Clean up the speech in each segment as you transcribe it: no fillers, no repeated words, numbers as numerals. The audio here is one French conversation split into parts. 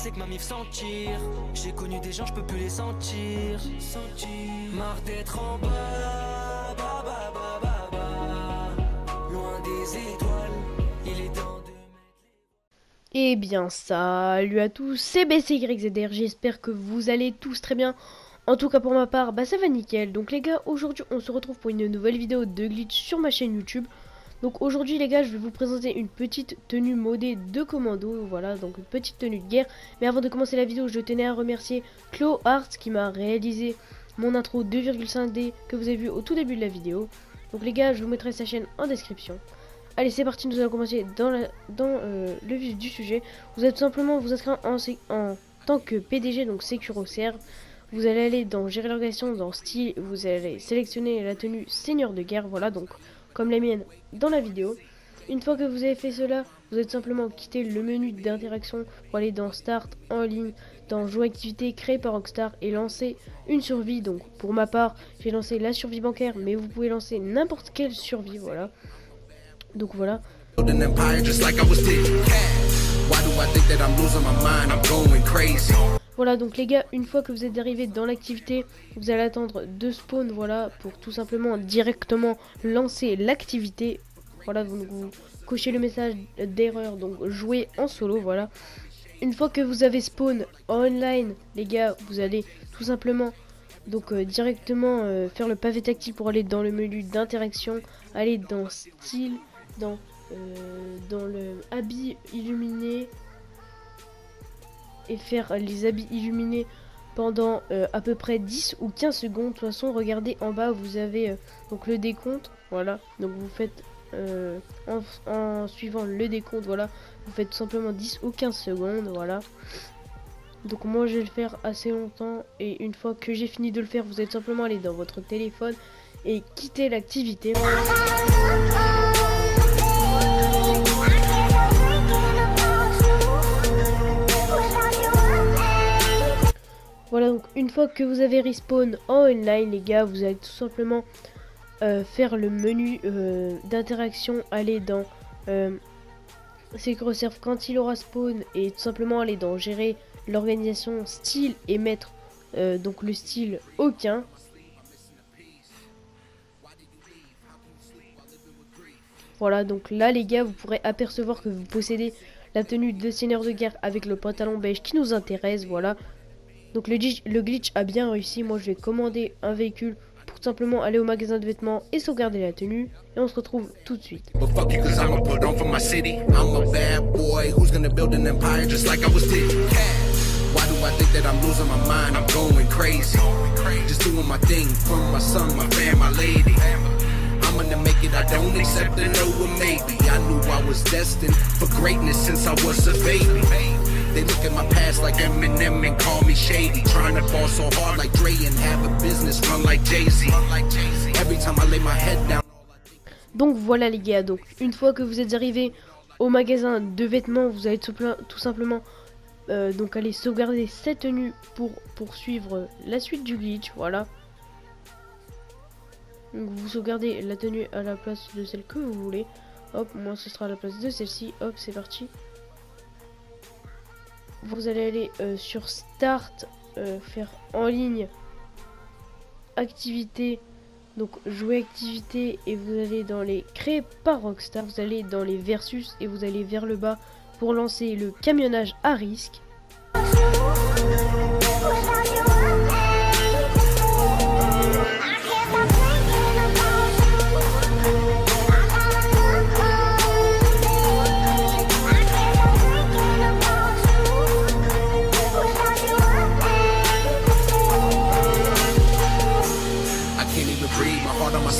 c'est que ma mif sentir. J'ai connu des gens, je peux plus les sentir. Marre d'être en bas, bas, bas, bas, bas, bas. Loin des étoiles, il est temps de... Eh bien salut à tous, c'est BCYZR, j'espère que vous allez tous très bien. En tout cas pour ma part, ça va nickel. Donc les gars, aujourd'hui on se retrouve pour une nouvelle vidéo de glitch sur ma chaîne YouTube. Donc aujourd'hui les gars, je vais vous présenter une petite tenue modée de commando. Voilà, donc une petite tenue de guerre. Mais avant de commencer la vidéo, je tenais à remercier CloArt qui m'a réalisé mon intro 2,5D que vous avez vu au tout début de la vidéo. Donc les gars, je vous mettrai sa chaîne en description. Allez, c'est parti, nous allons commencer dans le vif du sujet. Vous allez tout simplement vous inscrire en tant que PDG, donc SecuroServe. Vous allez aller dans gérer l'organisation, dans style, vous allez sélectionner la tenue seigneur de guerre, voilà, donc comme la mienne dans la vidéo. Une fois que vous avez fait cela, vous allez tout simplement quitter le menu d'interaction pour aller dans Start, en ligne, dans Jouer activité créée par Rockstar et lancer une survie. Donc pour ma part, j'ai lancé la survie bancaire, mais vous pouvez lancer n'importe quelle survie, voilà. Donc voilà. Voilà, donc les gars, une fois que vous êtes arrivé dans l'activité, vous allez attendre de spawn, voilà, pour tout simplement directement lancer l'activité. Voilà, vous cochez le message d'erreur, donc jouer en solo, voilà. Une fois que vous avez spawn en online, les gars, vous allez tout simplement donc directement faire le pavé tactile pour aller dans le menu d'interaction, aller dans style, dans le habit illuminé et faire les habits illuminés pendant à peu près 10 ou 15 secondes. De toute façon, regardez en bas, vous avez donc le décompte, voilà, donc vous faites en suivant le décompte, voilà, vous faites tout simplement 10 ou 15 secondes, voilà. Donc moi je vais le faire assez longtemps, et une fois que j'ai fini de le faire, vous allez simplement aller dans votre téléphone et quitter l'activité. Voilà, donc une fois que vous avez respawn en online, les gars, vous allez tout simplement faire le menu d'interaction, aller dans SecuroServe quand il aura spawn, et tout simplement aller dans gérer l'organisation style et mettre donc le style aucun. Voilà, donc là les gars, vous pourrez apercevoir que vous possédez la tenue de seigneur de guerre avec le pantalon beige qui nous intéresse, voilà. Donc le glitch a bien réussi. Moi je vais commander un véhicule pour simplement aller au magasin de vêtements et sauvegarder la tenue. Et on se retrouve tout de suite. They look at my past like Eminem and call me shady. Trying to fall so hard like Dre and have a business run like Jay-Z. Every time I lay my head down. Donc voilà les gars, donc une fois que vous êtes arrivé au magasin de vêtements, vous allez tout simplement donc aller sauvegarder cette tenue pour poursuivre la suite du glitch, voilà. Donc vous sauvegardez la tenue à la place de celle que vous voulez. Hop, moi ce sera à la place de celle-ci. Hop, c'est parti. Vous allez aller sur Start, faire en ligne, activité, donc jouer activité, et vous allez dans les créés par Rockstar, vous allez dans les versus et vous allez vers le bas pour lancer le camionnage à risque.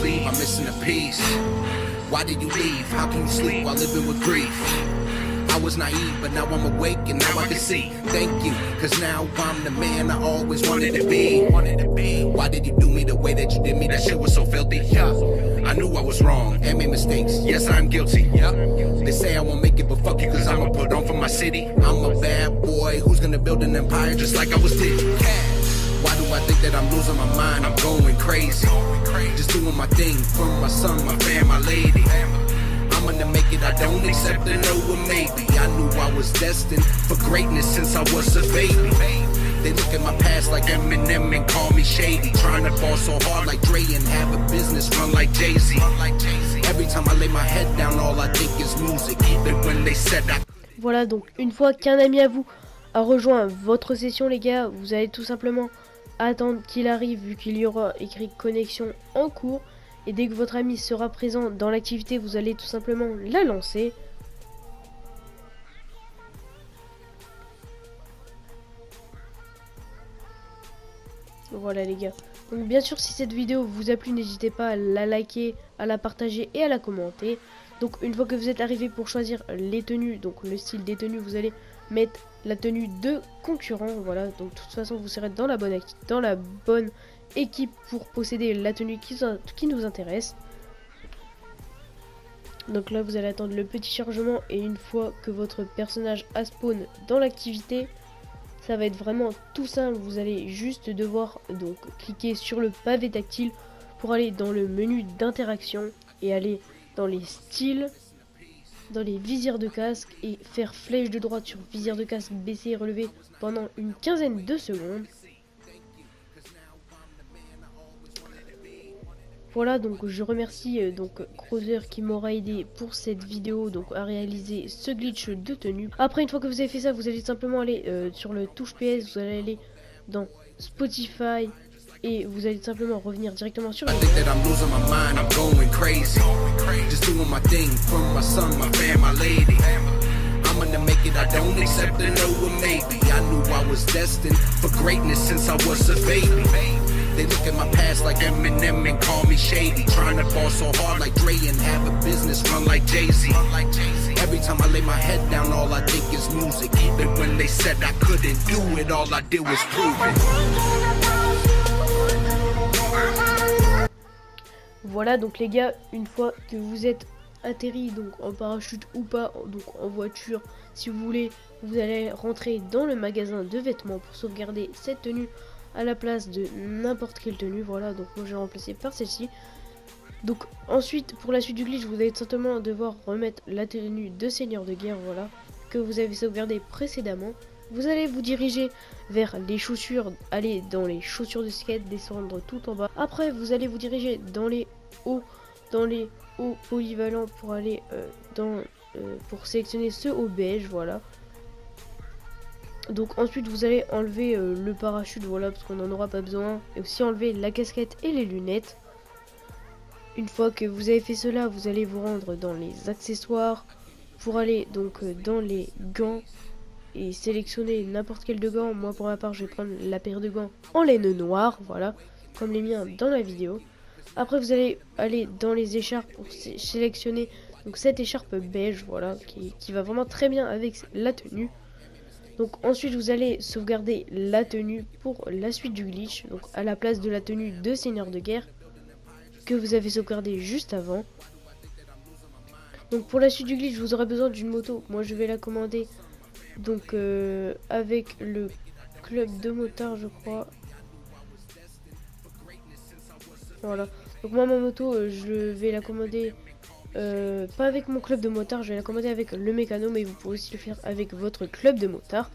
I'm missing a piece. Why did you leave? How can you sleep while living with grief? I was naive, but now I'm awake and now I can see. Thank you, cause now I'm the man I always wanted to be. Why did you do me the way that you did me? That shit was so filthy. I knew I was wrong and made mistakes. Yes, I'm guilty. They say I won't make it, but fuck you, cause I'ma put on for my city. I'm a bad boy who's gonna build an empire just like I was did. Why do I think that I'm losing my mind? I'm going crazy. Just doing my thing for my son, my fam, my lady. I'm gonna make it, I don't accept a no or maybe. I knew I was destined for greatness since I was a baby. They look at my past like Eminem and call me shady. Trying to ball so hard like Dre and have a business run like Jay-Z. Every time I lay my head down, all I think is music. Even when they said I... Voilà, donc une fois qu'un ami à vous a rejoint votre session, les gars, vous allez tout simplement attendre qu'il arrive, vu qu'il y aura écrit connexion en cours. Et dès que votre ami sera présent dans l'activité, vous allez tout simplement la lancer. Voilà les gars. Donc bien sûr, si cette vidéo vous a plu, n'hésitez pas à la liker, à la partager et à la commenter. Donc une fois que vous êtes arrivé pour choisir les tenues, donc le style des tenues, vous allez mettre la tenue de concurrent. Voilà, donc de toute façon vous serez dans la bonne équipe pour posséder la tenue qui nous intéresse. Donc là vous allez attendre le petit chargement, et une fois que votre personnage a spawn dans l'activité, ça va être vraiment tout simple. Vous allez juste devoir donc cliquer sur le pavé tactile pour aller dans le menu d'interaction et aller dans les styles, dans les visières de casque, et faire flèche de droite sur visière de casque baisser et relever pendant une quinzaine de secondes. Voilà, donc je remercie donc Crowther qui m'aura aidé pour cette vidéo, donc à réaliser ce glitch de tenue. Après, une fois que vous avez fait ça, vous allez simplement aller sur le touche PS, vous allez aller dans Spotify et vous allez simplement revenir directement sur They look at my past like Eminem and call me shady. Trying to ball so hard like Dre and have a business run like Jay-Z. Every time I lay my head down, all I think is music. Even when they said I couldn't do it, all I did was prove it. Voilà, donc les gars, une fois que vous êtes atterri, donc en parachute ou pas, donc en voiture, si vous voulez, vous allez rentrer dans le magasin de vêtements pour sauvegarder cette tenue à la place de n'importe quelle tenue. Voilà, donc moi j'ai remplacé par celle-ci. Donc ensuite, pour la suite du glitch, vous allez simplement devoir remettre la tenue de seigneur de guerre, voilà, que vous avez sauvegardé précédemment. Vous allez vous diriger vers les chaussures, aller dans les chaussures de skate, descendre tout en bas. Après, vous allez vous diriger dans les hauts polyvalents pour aller pour sélectionner ce haut beige, voilà. Donc ensuite vous allez enlever le parachute, voilà, parce qu'on n'en aura pas besoin, et aussi enlever la casquette et les lunettes. Une fois que vous avez fait cela, vous allez vous rendre dans les accessoires pour aller donc dans les gants et sélectionner n'importe quel de gants. Moi pour ma part je vais prendre la paire de gants en laine noire, voilà, comme les miens dans la vidéo. Après vous allez aller dans les écharpes pour sélectionner donc cette écharpe beige, voilà, qui va vraiment très bien avec la tenue. Donc ensuite vous allez sauvegarder la tenue pour la suite du glitch, donc à la place de la tenue de seigneur de guerre que vous avez sauvegardé juste avant. Donc pour la suite du glitch vous aurez besoin d'une moto. Moi je vais la commander donc avec le club de motards, je crois. Voilà, donc moi ma moto je vais la commander pas avec mon club de motard, je vais la commander avec le mécano, mais vous pouvez aussi le faire avec votre club de motard.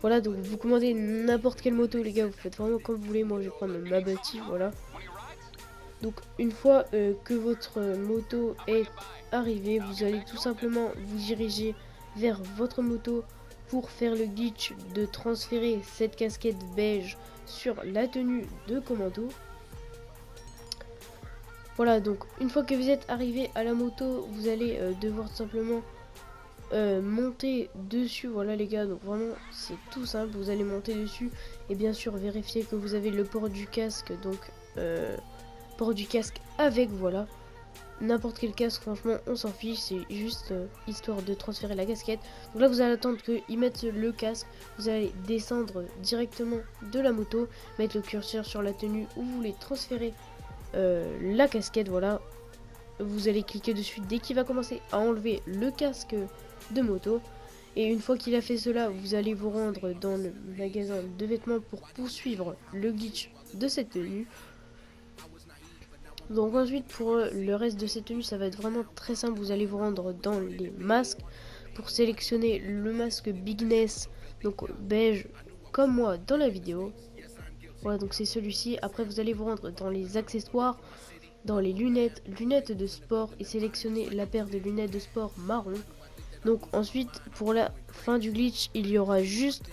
Voilà, donc vous commandez n'importe quelle moto les gars, vous faites vraiment comme vous voulez. Moi je vais prendre ma bâtie, voilà. Donc une fois que votre moto est arrivée, vous allez tout simplement vous diriger vers votre moto pour faire le glitch de transférer cette casquette beige sur la tenue de commando. Voilà, donc une fois que vous êtes arrivé à la moto, vous allez devoir simplement monter dessus. Voilà les gars, donc vraiment c'est tout simple, vous allez monter dessus et bien sûr vérifier que vous avez le port du casque, donc port du casque avec, voilà, n'importe quel casque, franchement on s'en fiche, c'est juste histoire de transférer la casquette. Donc là vous allez attendre qu'ils mettent le casque, vous allez descendre directement de la moto, mettre le curseur sur la tenue où vous voulez transférer la casquette, voilà. Vous allez cliquer dessus dès qu'il va commencer à enlever le casque de moto, et une fois qu'il a fait cela, vous allez vous rendre dans le magasin de vêtements pour poursuivre le glitch de cette tenue. Donc ensuite pour le reste de ces tenues, ça va être vraiment très simple. Vous allez vous rendre dans les masques pour sélectionner le masque Bigness, donc beige comme moi dans la vidéo. Voilà, donc c'est celui-ci. Après vous allez vous rendre dans les accessoires, dans les lunettes de sport et sélectionner la paire de lunettes de sport marron. Donc ensuite pour la fin du glitch, il y aura juste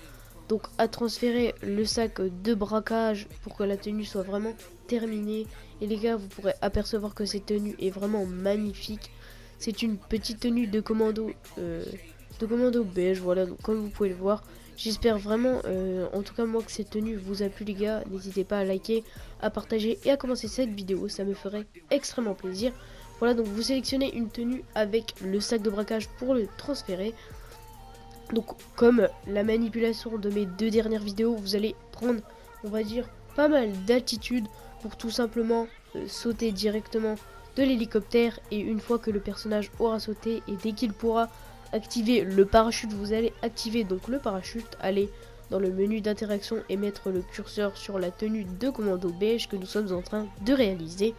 donc à transférer le sac de braquage pour que la tenue soit vraiment terminée. Et les gars, vous pourrez apercevoir que cette tenue est vraiment magnifique. C'est une petite tenue de commando beige, voilà, donc comme vous pouvez le voir. J'espère vraiment, en tout cas moi, que cette tenue vous a plu les gars. N'hésitez pas à liker, à partager et à commencer cette vidéo, ça me ferait extrêmement plaisir. Voilà, donc vous sélectionnez une tenue avec le sac de braquage pour le transférer. Donc comme la manipulation de mes 2 dernières vidéos, vous allez prendre, on va dire, pas mal d'altitude pour tout simplement sauter directement de l'hélicoptère. Et une fois que le personnage aura sauté et dès qu'il pourra activer le parachute, vous allez activer donc le parachute, aller dans le menu d'interaction et mettre le curseur sur la tenue de commando beige que nous sommes en train de réaliser.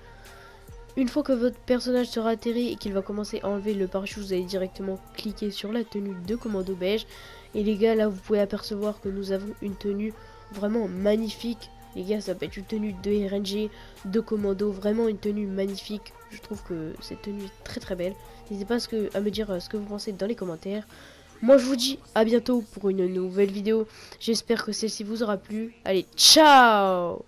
Une fois que votre personnage sera atterri et qu'il va commencer à enlever le parachute, vous allez directement cliquer sur la tenue de commando beige. Et les gars, là vous pouvez apercevoir que nous avons une tenue vraiment magnifique. Les gars, ça peut être une tenue de RNG, de commando, vraiment une tenue magnifique. Je trouve que cette tenue est très très belle. N'hésitez pas à me dire ce que vous pensez dans les commentaires. Moi je vous dis à bientôt pour une nouvelle vidéo. J'espère que celle-ci vous aura plu. Allez, ciao!